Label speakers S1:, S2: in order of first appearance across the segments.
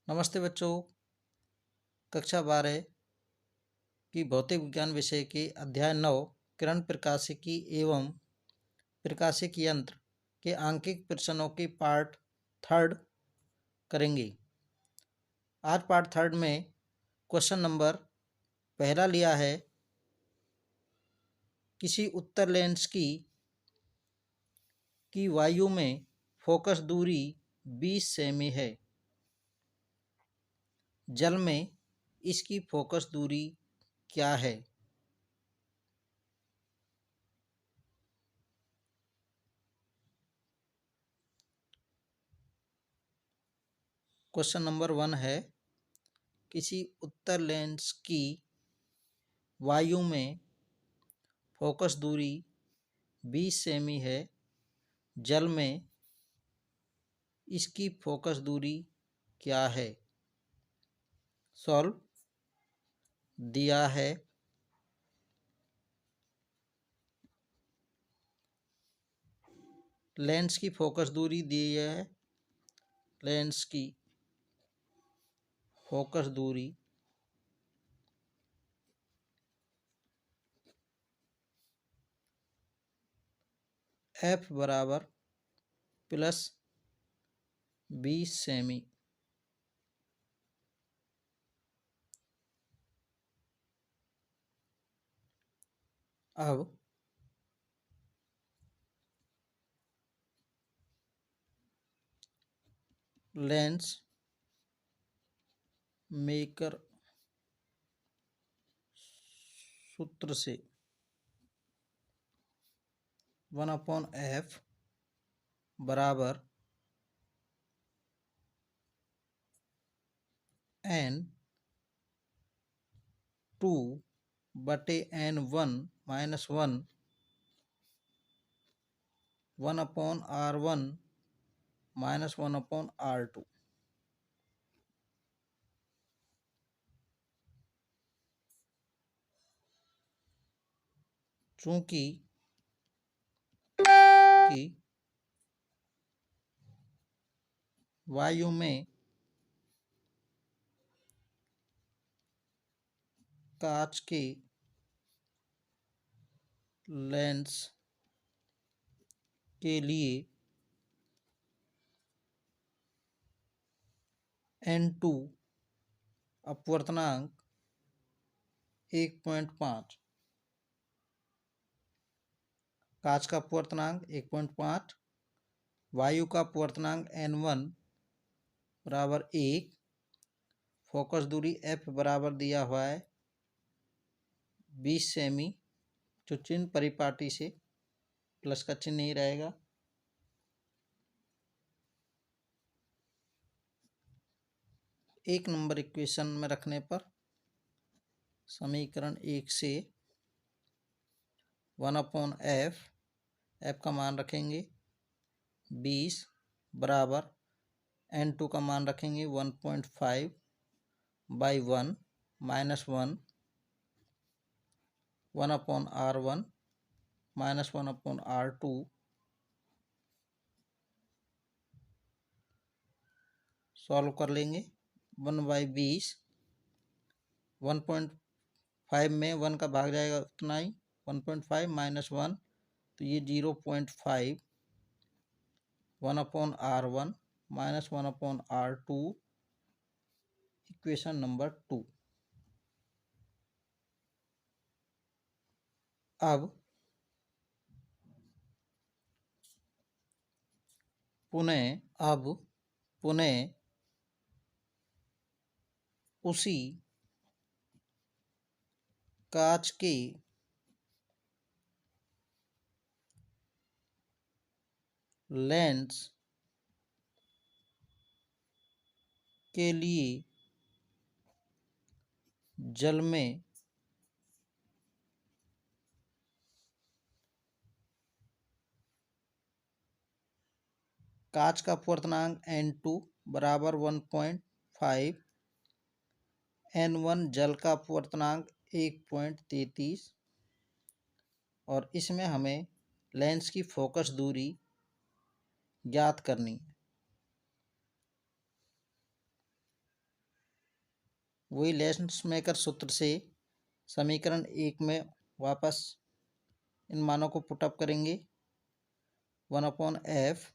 S1: नमस्ते बच्चों। कक्षा 12 की भौतिक विज्ञान विषय के अध्याय 9 किरण प्रकाशिकी एवं प्रकाशिक यंत्र के आंकिक प्रश्नों की पार्ट थर्ड करेंगे। आज पार्ट थर्ड में क्वेश्चन नंबर पहला लिया है, किसी उत्तर लेंस की वायु में फोकस दूरी 20 सेमी है, जल में इसकी फोकस दूरी क्या है। क्वेश्चन नंबर 1 है, किसी उत्तर लेंस की वायु में फोकस दूरी 20 सेमी है, जल में इसकी फोकस दूरी क्या है। सॉल्व दिया है। लेंस की फोकस दूरी दी है। लेंस की फोकस दूरी f बराबर +20 सेमी। अब लेंस मेकर सूत्र से 1/f बराबर n2/n1 - 1 1/r1 - 1/r2। चूंकि वायु में कांच के लेंस के लिए n2 अपवर्तनांक 1.5, कांच का अपवर्तनांक 1.5, वायु का अपवर्तनांक n1 बराबर 1, फोकस दूरी f बराबर दिया हुआ है 20 सेमी, जो चिन्ह परिपाटी से प्लस का चिन्ह नहीं रहेगा। एक नंबर इक्वेशन में रखने पर समीकरण 1 से 1/f, f का मान रखेंगे 20 बराबर n2 का मान रखेंगे 1.5/1 - 1 1/r1 - 1/r2। सॉल्व कर लेंगे। 1/20, 1.5 में 1 का भाग जाएगा उतना ही, 1.5 - 1 तो ये 0.5, 1/r1 - 1/r2, इक्वेशन नंबर 2। अब पुनः उसी कांच के लेंस के लिए जल में कांच का अपवर्तनांक n2 बराबर 1.5, n1 जल का अपवर्तनांक 1.33 और इसमें हमें लेंस की फोकस दूरी ज्ञात करनी है। वही लेंस मेकर सूत्र से समीकरण 1 में वापस इन मानों को पुटअप करेंगे। 1/f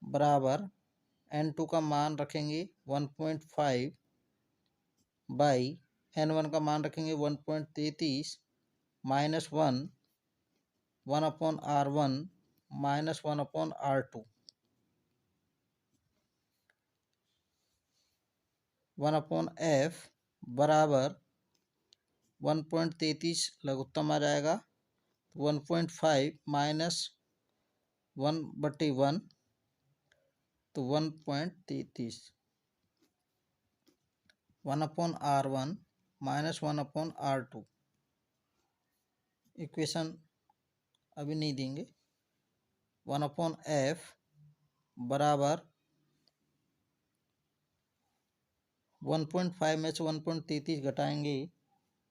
S1: बराबर n2 का मान रखेंगे 1.5 बाई n1 का मान रखेंगे 1.33 minus 1/r1 minus 1/r2। 1/f बराबर 1.33 लघुत्तम आ जाएगा, 1.5 माइनस 1/1 तो 1.33, 1/r1 माइनस 1/r2। इक्वेशन अभी नहीं देंगे। 1/f बराबर 1.5 में से 1.33 घटाएंगे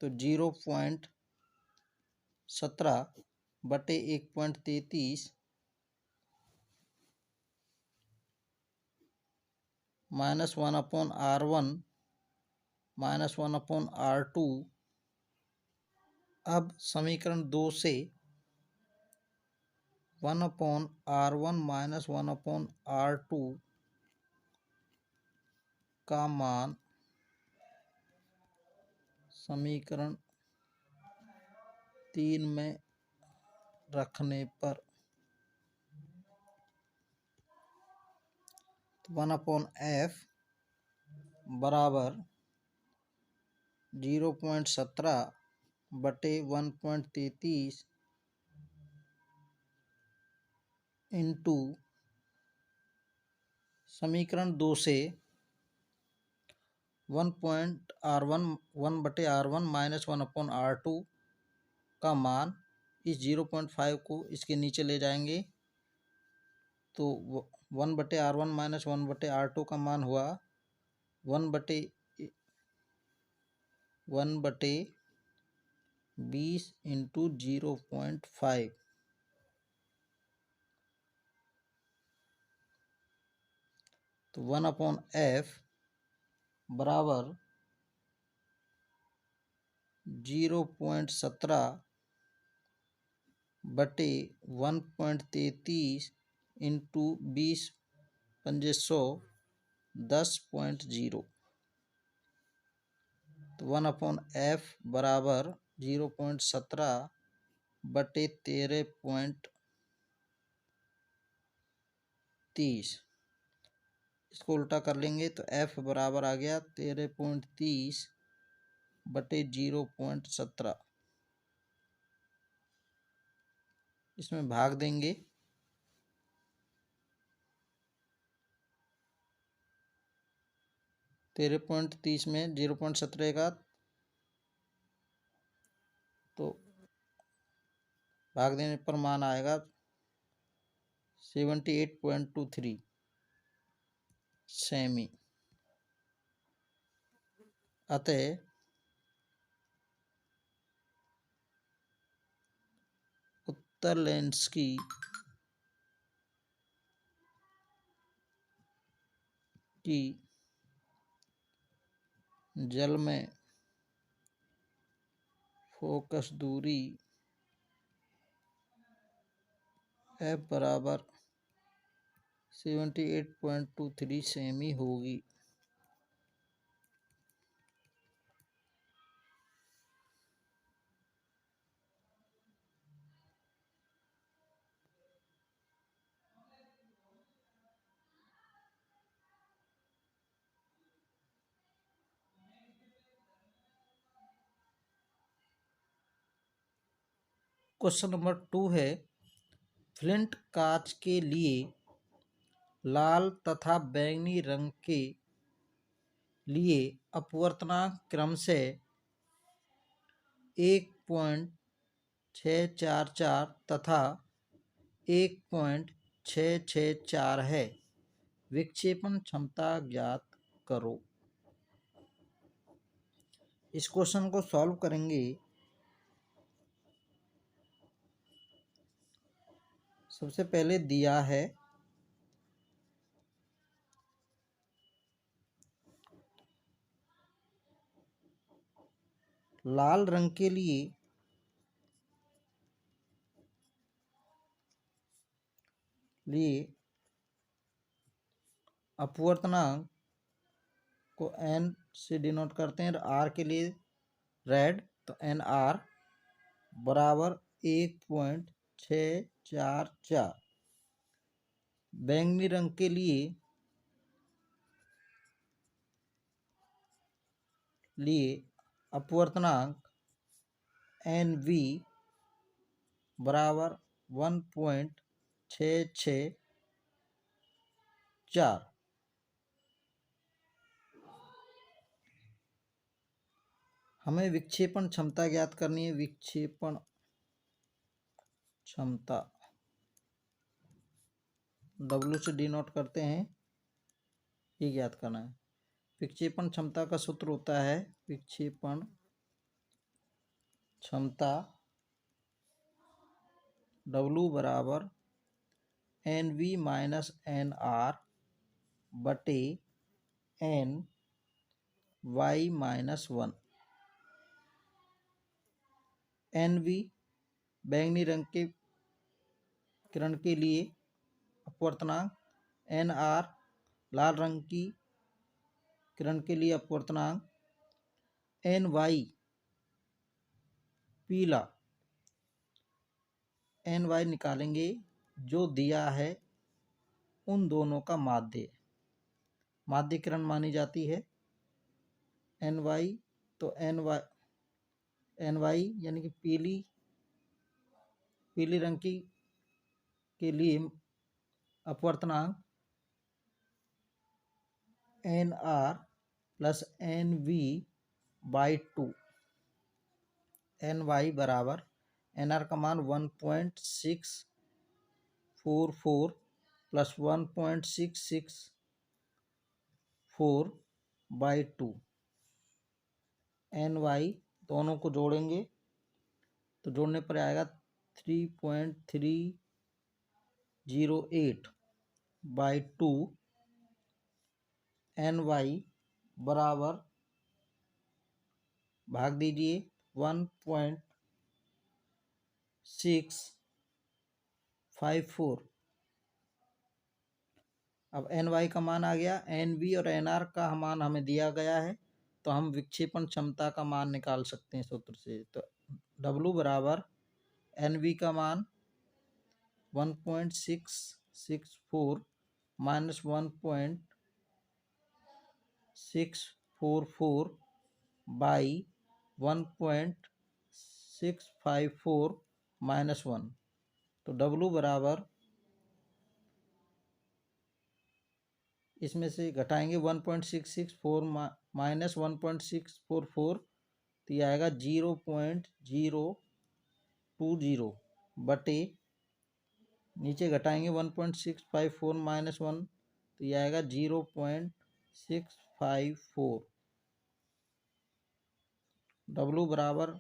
S1: तो 0.17/1.33 माइनस 1/r1 माइनस 1/r2। अब समीकरण 2 से 1/r1 माइनस 1/r2 का मान समीकरण 3 में रखने पर 1/f बराबर 0.17/1.33 इंटू समीकरण 2 से 1/r1 माइनस 1/r2 का मान, इस 0.5 को इसके नीचे ले जाएंगे तो 1/r1 माइनस 1/r2 का मान हुआ 1/20 इंटू 0.5। तो 1/f बराबर 0.17/1.33 इंटू 20 × 10.0। तो 1/f बराबर 0.17/13.30। इसको उल्टा कर लेंगे तो f बराबर आ गया 13.30/0.17। इसमें भाग देंगे, 13.30 में 0.17 का तो भाग देने पर मान आएगा 78.23 सेमी। अतः उत्तर लेंस की जल में फोकस दूरी f बराबर 78.23 सेमी होगी। क्वेश्चन नंबर 2 है, फ्लिंट कांच के लिए लाल तथा बैंगनी रंग के लिए अपवर्तनांक क्रमशः 1.644 तथा 1.664 है। विक्षेपण क्षमता ज्ञात करो। इस क्वेश्चन को सॉल्व करेंगे। सबसे पहले दिया है लाल रंग के लिए अपवर्तनांक को n से डिनोट करते हैं। r के लिए रेड तो NR बराबर 1.644। बैंगनी रंग के लिए अपवर्तनांक NV बराबर 1.664। हमें विक्षेपण क्षमता ज्ञात करनी है। विक्षेपण क्षमता W से डिनोट करते हैं, ये ज्ञात करना है। विक्षेपण क्षमता का सूत्र होता है विक्षेपण क्षमता W बराबर NV माइनस NR बटे NY माइनस 1। NV बैंगनी रंग के किरण के लिए अपवर्तनांक, NR लाल रंग की किरण के लिए अपवर्तनांक, NY पीला। NY निकालेंगे जो दिया है उन दोनों का माध्य, माध्य किरण मानी जाती है NY। तो NY यानी कि पीली रंग की के लिए अपवर्तनांक NR plus NV by 2। NY बराबर NR का मान 1.644 प्लस 1.664 बाई 2। NY दोनों को जोड़ेंगे तो जोड़ने पर आएगा 3.308 बाई 2। NY बराबर भाग दीजिए 1.654। अब NY का मान आ गया। NV और NR का मान हमें दिया गया है, तो हम विक्षेपण क्षमता का मान निकाल सकते हैं सूत्र से। तो W बराबर NV का मान 1.664 माइनस 1.644 बाई 1.654 माइनस 1। तो W बराबर इसमें से घटाएंगे 1.664 माइनस 1.644, तो यह आएगा 0.020 बटे, नीचे घटाएंगे 1.654 माइनस 1, तो यह आएगा 0.654। W बराबर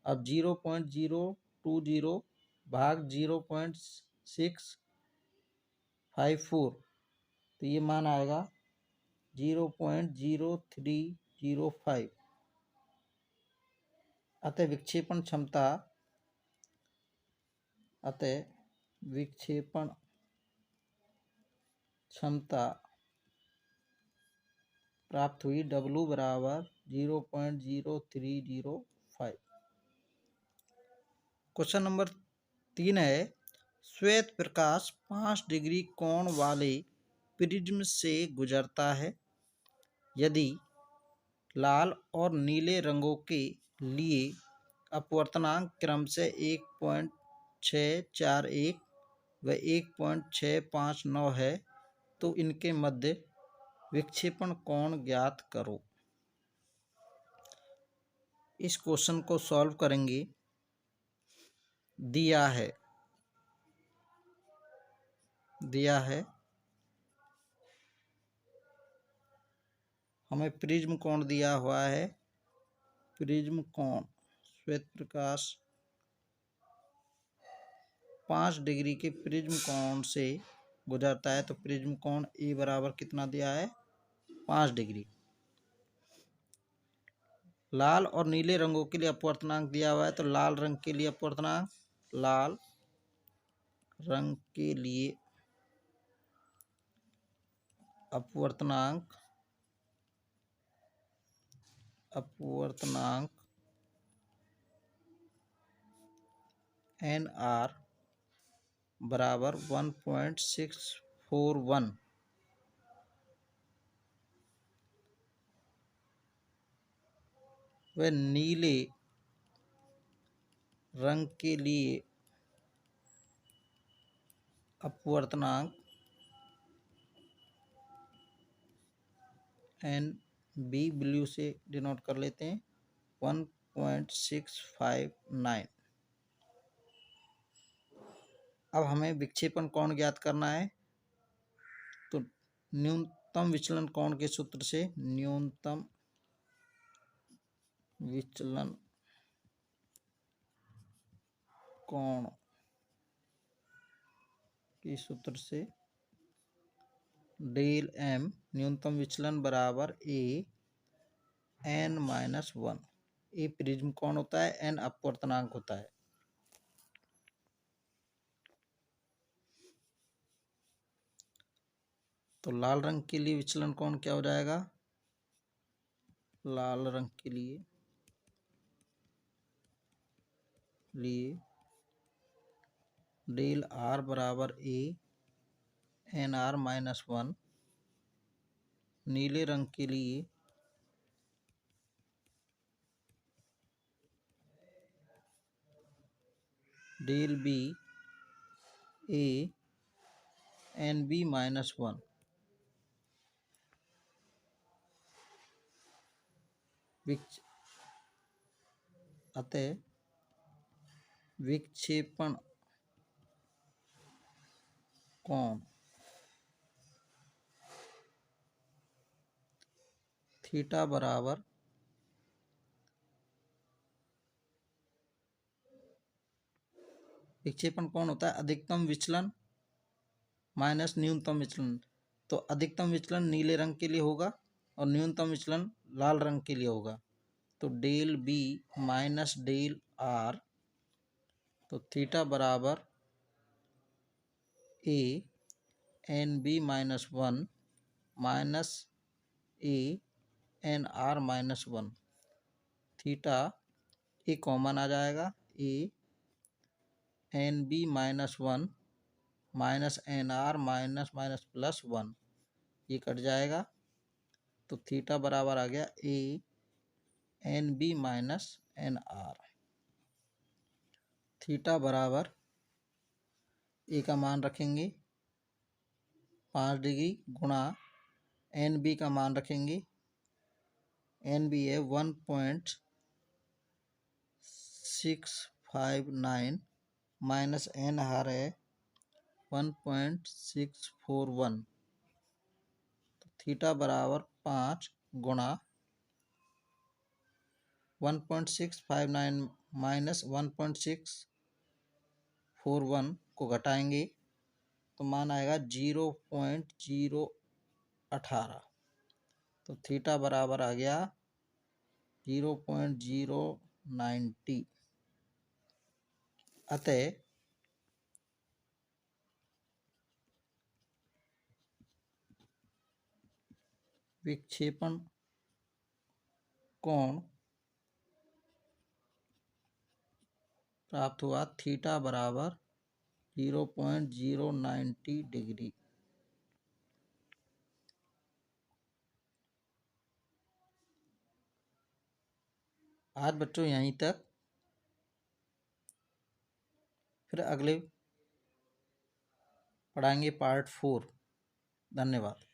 S1: अब 0.020 भाग 0.654, तो ये मान आएगा 0.0305। अतः विक्षेपण क्षमता प्राप्त हुई W बराबर 0.0305। क्वेश्चन नंबर 3 है, श्वेत प्रकाश 5 डिग्री कोण वाले प्रिज्म से गुजरता है। यदि लाल और नीले रंगों के लिए अपवर्तनांक क्रमशः 1.641 व 1.659 है, तो इनके मध्य विक्षेपण कोण ज्ञात करो। इस क्वेश्चन को सॉल्व करेंगे। दिया है हमें प्रिज्म कोण दिया हुआ है। प्रिज्म कोण श्वेत प्रकाश 5 डिग्री के प्रिज्म कोण से गुजरता है, तो प्रिज्म कोण ए बराबर कितना दिया है 5 डिग्री। लाल और नीले रंगों के लिए अपवर्तनांक दिया हुआ है, तो लाल रंग के लिए अपवर्तनांक, लाल रंग के लिए अपवर्तनांक एन आर बराबर 1.641। वह नीले रंग के लिए अपवर्तनांक एन बी ब्लू से डिनोट कर लेते हैं 1.659। अब हमें विक्षेपण कोण ज्ञात करना है, तो न्यूनतम विचलन कोण के सूत्र से न्यूनतम विचलन कोण के सूत्र से डेल एम न्यूनतम विचलन बराबर A N minus one. A prism कोण होता है, एन अपवर्तनांक होता है। तो लाल रंग के लिए विचलन कोण क्या हो जाएगा, लाल रंग के लिए डेल आर बराबर A N R minus one. नीले रंग के लिए डेल बी ए एन बी माइनस वन। अतः विक्षेपण कोण थीटा बराबर विक्षेपण कोण होता है अधिकतम विचलन माइनस न्यूनतम विचलन। तो अधिकतम विचलन नीले रंग के लिए होगा और न्यूनतम विचलन लाल रंग के लिए होगा। तो del B minus del R, तो थीटा बराबर A N B minus one minus A N R minus one. Theta A common आ जाएगा, A N B minus one minus N R minus minus plus one, ये cut जाएगा। तो theta बराबर आ गया A N B minus N R. Theta बराबर A का मान रखेंगे 5 डिग्री गुणा एन बी का मान रखेंगे, एन बी है 1.659 माइनस एन आर है 1.641। तो थीटा बराबर 5 गुणा 1.659 माइनस 1.641 को घटाएंगे तो मान आएगा 0.018। तो थीटा बराबर आ गया 0.090। अतः विक्षेपण कोण प्राप्त हुआ थीटा बराबर 0.090 डिग्री। आज बच्चों यहीं तक, फिर अगले पढ़ाएंगे पार्ट 4। धन्यवाद।